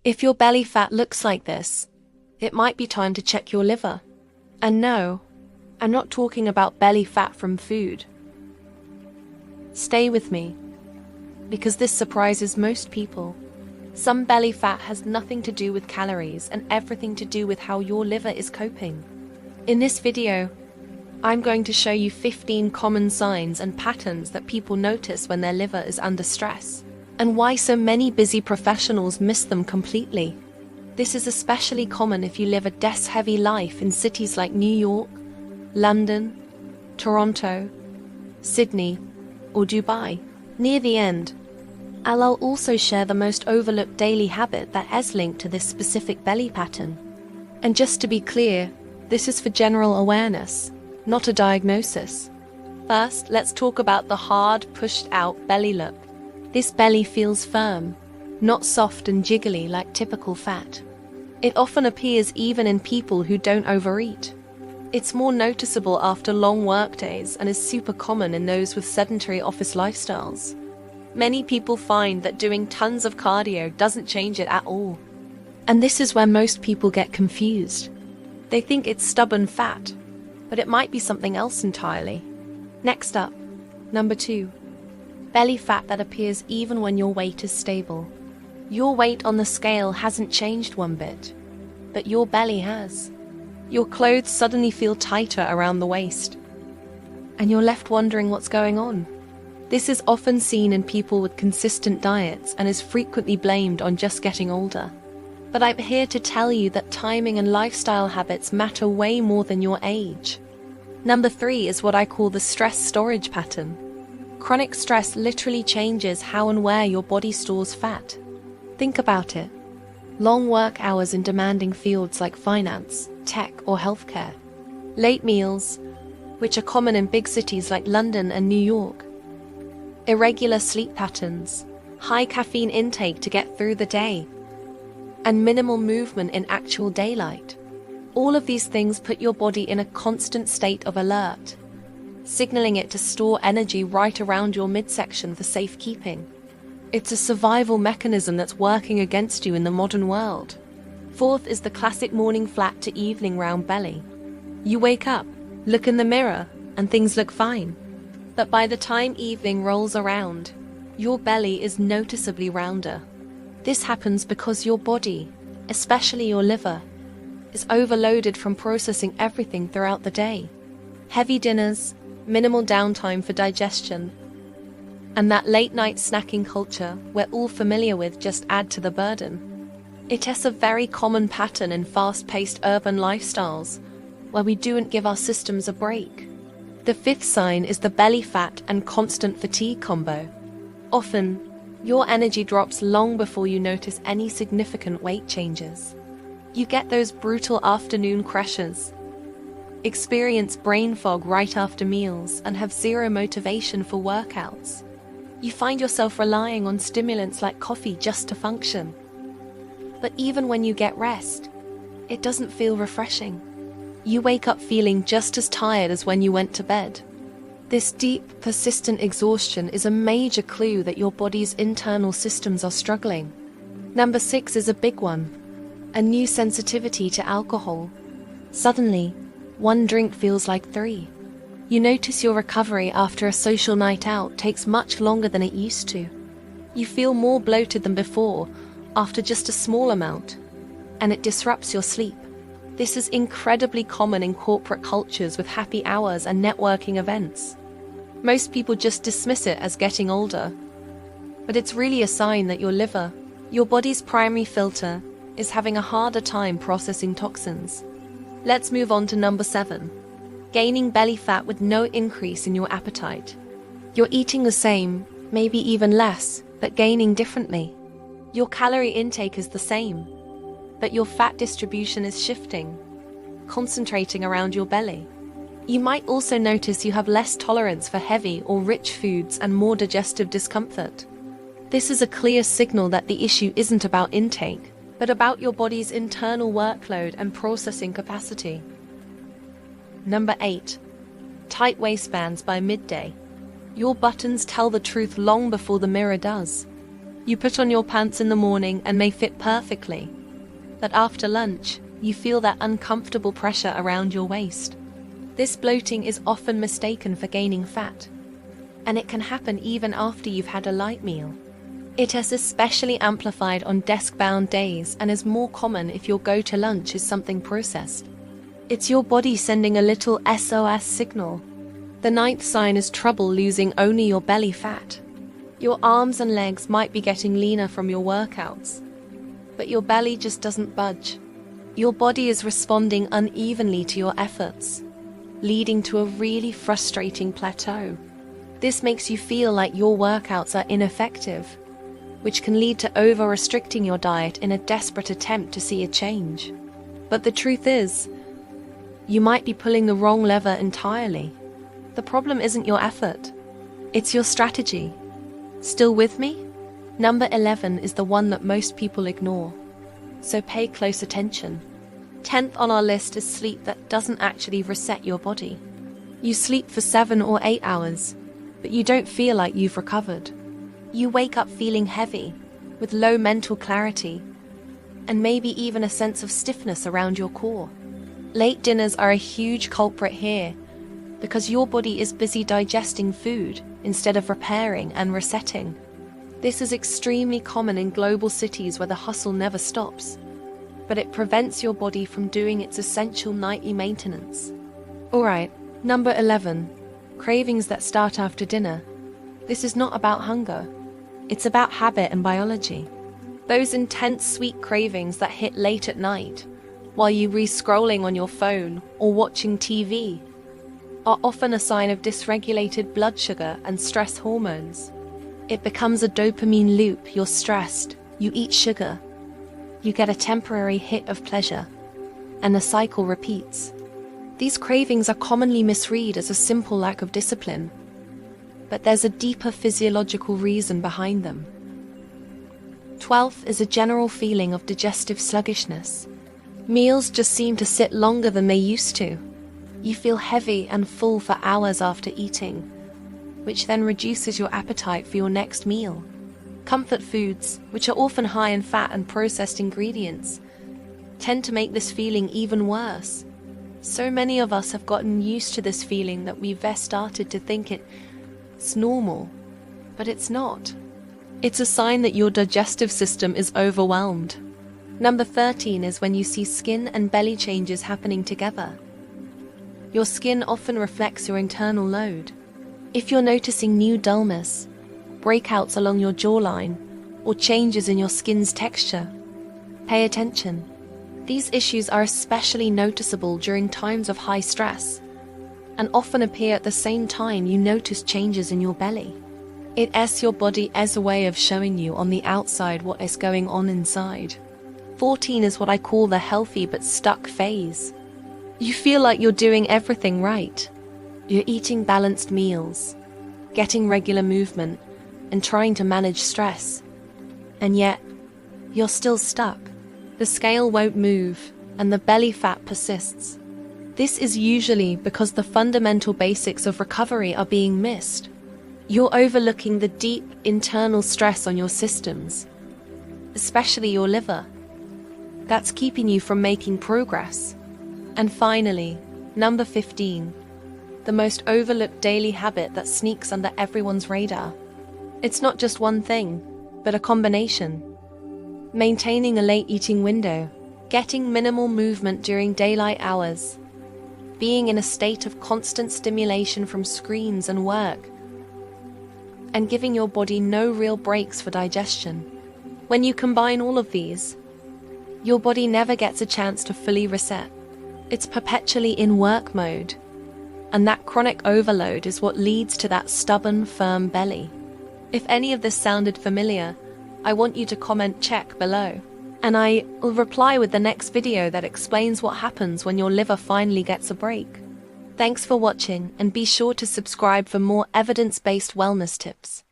If your belly fat looks like this, it might be time to check your liver. And no, I'm not talking about belly fat from food. Stay with me, because this surprises most people. Some belly fat has nothing to do with calories and everything to do with how your liver is coping. In this video, I'm going to show you 15 common signs and patterns that people notice when their liver is under stress, and why so many busy professionals miss them completely. This is especially common if you live a desk-heavy life in cities like New York, London, Toronto, Sydney, or Dubai. Near the end, I'll also share the most overlooked daily habit that has linked to this specific belly pattern. And just to be clear, this is for general awareness, not a diagnosis. First, let's talk about the hard, pushed-out belly look. This belly feels firm, not soft and jiggly like typical fat. It often appears even in people who don't overeat. It's more noticeable after long workdays and is super common in those with sedentary office lifestyles. Many people find that doing tons of cardio doesn't change it at all. And this is where most people get confused. They think it's stubborn fat, but it might be something else entirely. Next up, number 2. Belly fat that appears even when your weight is stable. Your weight on the scale hasn't changed one bit, but your belly has. Your clothes suddenly feel tighter around the waist, and you're left wondering what's going on. This is often seen in people with consistent diets and is frequently blamed on just getting older. But I'm here to tell you that timing and lifestyle habits matter way more than your age. Number 3 is what I call the stress storage pattern. Chronic stress literally changes how and where your body stores fat. Think about it. Long work hours in demanding fields like finance, tech, or healthcare. Late meals, which are common in big cities like London and New York. Irregular sleep patterns, high caffeine intake to get through the day, and minimal movement in actual daylight. All of these things put your body in a constant state of alert, signaling it to store energy right around your midsection for safekeeping. It's a survival mechanism that's working against you in the modern world. Fourth is the classic morning flat to evening round belly. You wake up, look in the mirror, and things look fine. But by the time evening rolls around, your belly is noticeably rounder. This happens because your body, especially your liver, is overloaded from processing everything throughout the day. Heavy dinners, minimal downtime for digestion, and that late-night snacking culture we're all familiar with just add to the burden. It is a very common pattern in fast-paced urban lifestyles, where we don't give our systems a break. The 5th sign is the belly fat and constant fatigue combo. Often, your energy drops long before you notice any significant weight changes. You get those brutal afternoon crashes, experience brain fog right after meals, and have zero motivation for workouts. You find yourself relying on stimulants like coffee just to function. But even when you get rest, it doesn't feel refreshing. You wake up feeling just as tired as when you went to bed. This deep, persistent exhaustion is a major clue that your body's internal systems are struggling. Number 6 is a big one. A new sensitivity to alcohol. Suddenly, one drink feels like 3. You notice your recovery after a social night out takes much longer than it used to. You feel more bloated than before after just a small amount, and it disrupts your sleep. This is incredibly common in corporate cultures with happy hours and networking events. Most people just dismiss it as getting older, but it's really a sign that your liver, your body's primary filter, is having a harder time processing toxins. Let's move on to number 7. Gaining belly fat with no increase in your appetite. You're eating the same, maybe even less, but gaining differently. Your calorie intake is the same, but your fat distribution is shifting, concentrating around your belly. You might also notice you have less tolerance for heavy or rich foods and more digestive discomfort. This is a clear signal that the issue isn't about intake, but about your body's internal workload and processing capacity. Number 8. Tight waistbands by midday. Your buttons tell the truth long before the mirror does. You put on your pants in the morning and may fit perfectly, but after lunch, you feel that uncomfortable pressure around your waist. This bloating is often mistaken for gaining fat, and it can happen even after you've had a light meal. It is especially amplified on desk-bound days and is more common if your go-to lunch is something processed. It's your body sending a little SOS signal. The ninth sign is trouble losing only your belly fat. Your arms and legs might be getting leaner from your workouts, but your belly just doesn't budge. Your body is responding unevenly to your efforts, leading to a really frustrating plateau. This makes you feel like your workouts are ineffective, which can lead to over-restricting your diet in a desperate attempt to see a change. But the truth is, you might be pulling the wrong lever entirely. The problem isn't your effort, it's your strategy. Still with me? Number 11 is the one that most people ignore, so pay close attention. 10th on our list is sleep that doesn't actually reset your body. You sleep for 7 or 8 hours, but you don't feel like you've recovered. You wake up feeling heavy, with low mental clarity, and maybe even a sense of stiffness around your core. Late dinners are a huge culprit here, because your body is busy digesting food instead of repairing and resetting. This is extremely common in global cities where the hustle never stops, but it prevents your body from doing its essential nightly maintenance. Alright, number 11, cravings that start after dinner. This is not about hunger. It's about habit and biology. Those intense sweet cravings that hit late at night, while you re-scrolling on your phone or watching TV, are often a sign of dysregulated blood sugar and stress hormones. It becomes a dopamine loop. You're stressed, you eat sugar, you get a temporary hit of pleasure, and the cycle repeats. These cravings are commonly misread as a simple lack of discipline, but there's a deeper physiological reason behind them. 12th is a general feeling of digestive sluggishness. Meals just seem to sit longer than they used to. You feel heavy and full for hours after eating, which then reduces your appetite for your next meal. Comfort foods, which are often high in fat and processed ingredients, tend to make this feeling even worse. So many of us have gotten used to this feeling that we've started to think it's normal, but it's not. It's a sign that your digestive system is overwhelmed. Number 13 is when you see skin and belly changes happening together. Your skin often reflects your internal load. If you're noticing new dullness, breakouts along your jawline, or changes in your skin's texture, pay attention. These issues are especially noticeable during times of high stress, and often appear at the same time you notice changes in your belly. It is your body as a way of showing you on the outside what is going on inside. 14 is what I call the healthy but stuck phase. You feel like you're doing everything right. You're eating balanced meals, getting regular movement, and trying to manage stress. And yet, you're still stuck. The scale won't move, and the belly fat persists. This is usually because the fundamental basics of recovery are being missed. You're overlooking the deep internal stress on your systems, especially your liver, that's keeping you from making progress. And finally, number 15, the most overlooked daily habit that sneaks under everyone's radar. It's not just one thing, but a combination. Maintaining a late eating window, getting minimal movement during daylight hours, being in a state of constant stimulation from screens and work, and giving your body no real breaks for digestion. When you combine all of these, your body never gets a chance to fully reset. It's perpetually in work mode, and that chronic overload is what leads to that stubborn, firm belly. If any of this sounded familiar, I want you to comment check below, and I will reply with the next video that explains what happens when your liver finally gets a break. Thanks for watching, and be sure to subscribe for more evidence-based wellness tips.